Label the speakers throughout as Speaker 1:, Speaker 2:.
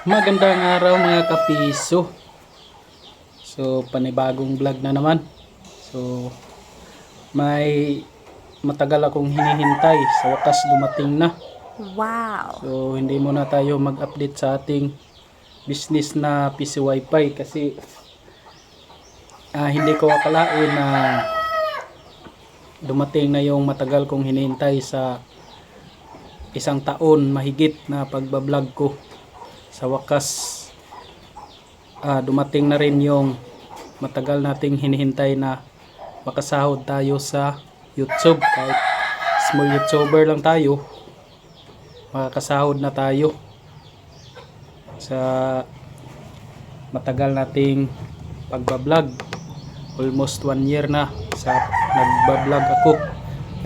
Speaker 1: Magandang araw mga kapiso. So panibagong vlog na naman. So may matagal akong hinihintay, sa wakas dumating na.
Speaker 2: Wow!
Speaker 1: So hindi muna tayo mag-update sa ating business na PC Wi-Fi kasi hindi ko akalain na dumating na yung matagal kong hinihintay sa isang taon mahigit na pagbablog ko. Sa wakas dumating na rin yung matagal nating hinihintay na makasahod tayo sa YouTube. Kahit small YouTuber lang tayo, makakasahod na tayo sa matagal nating pagbablog. Almost 1 year na sa nagbablog ako.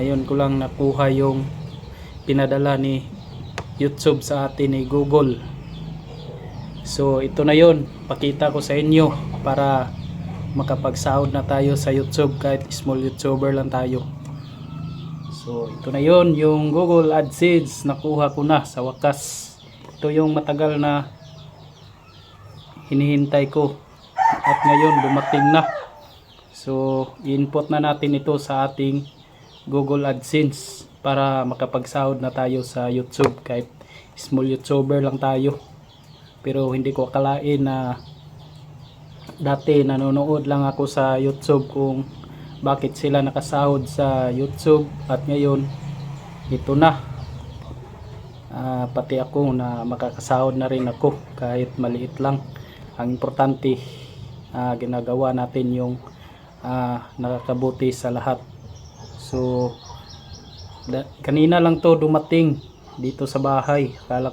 Speaker 1: Ngayon ko lang nakuha yung pinadala ni YouTube sa atin ni Google. So ito na yon, pakita ko sa inyo para makapagsahod na tayo sa YouTube kahit small YouTuber lang tayo. So ito na yon, yung Google AdSense nakuha ko na sa wakas. Ito yung matagal na hinihintay ko at ngayon dumating na. So i-input na natin ito sa ating Google AdSense para makapagsahod na tayo sa YouTube kahit small YouTuber lang tayo. Pero hindi ko akalain na dati nanonood lang ako sa YouTube kung bakit sila nakasahod sa YouTube, at ngayon ito na. Pati ako na makakasahod na rin ako kahit maliit lang. Ang importante ginagawa natin yung nakakabuti sa lahat. So kanina lang to dumating dito sa bahay. Akala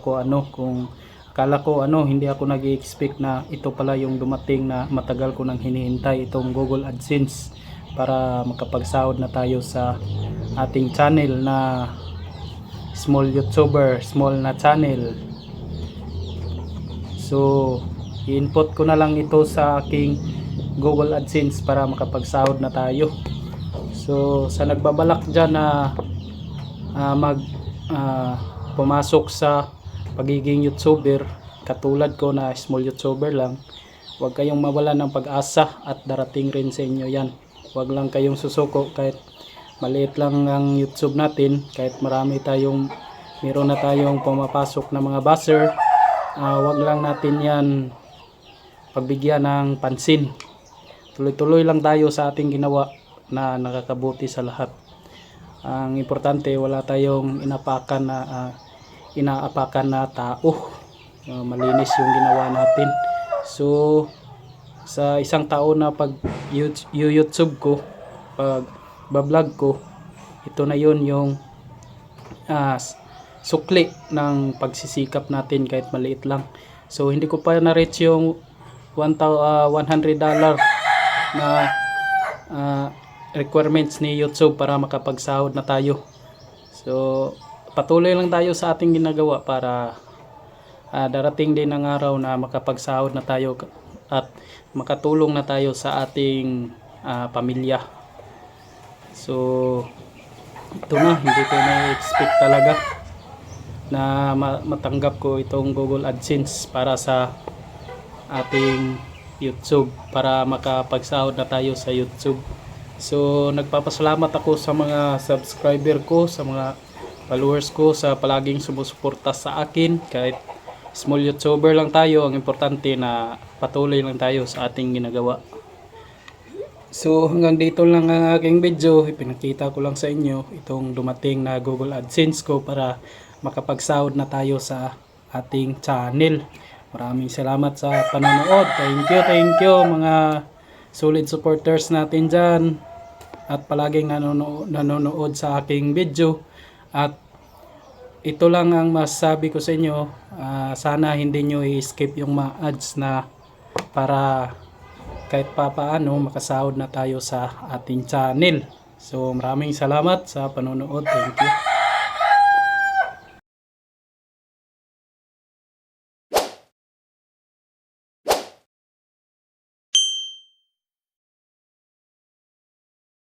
Speaker 1: ko hindi ako nag-expect na ito pala yung dumating na matagal ko nang hinihintay, itong Google AdSense para makapagsahod na tayo sa ating channel na small YouTuber, small na channel. So i-input ko na lang ito sa aking Google AdSense para makapagsahod na tayo. So sa nagbabalak dyan na pumasok sa pagiging YouTuber katulad ko na small YouTuber lang, huwag kayong mawalan ng pag-asa at darating rin sa inyo yan. Huwag lang kayong susuko kahit maliit lang ang YouTube natin, kahit meron na tayong pumapasok na mga buzzer. Huwag lang natin yan pagbigyan ng pansin. Tuloy-tuloy lang tayo sa ating ginawa na nakakabuti sa lahat. Ang importante, wala tayong inaapakan na tao. Malinis yung ginawa natin. So sa isang taon na pag YouTube ko, pag bablog ko, ito na yun yung sukli ng pagsisikap natin kahit maliit lang. So hindi ko pa na-reach yung $100 na requirements ni YouTube para makapagsahod na tayo. So patuloy lang tayo sa ating ginagawa para darating din ang araw na makapagsahod na tayo at makatulong na tayo sa ating pamilya. So ito na, hindi ko na-expect talaga na matanggap ko itong Google AdSense para sa ating YouTube, para makapagsahod na tayo sa YouTube. So nagpapasalamat ako sa mga subscriber ko, sa mga followers ko sa palaging sumusuporta sa akin. Kahit small YouTuber lang tayo, ang importante na patuloy lang tayo sa ating ginagawa. So hanggang dito lang ang aking video. Ipinakita ko lang sa inyo itong dumating na Google AdSense ko para makapagsahod na tayo sa ating channel. Maraming salamat sa panonood. Thank you mga solid supporters natin dyan at palaging nanonood sa aking video. At ito lang ang masasabi ko sa inyo, sana hindi nyo i-skip yung mga ads na para kahit papaano makasahod na tayo sa ating channel. So maraming salamat sa panonood. Thank you.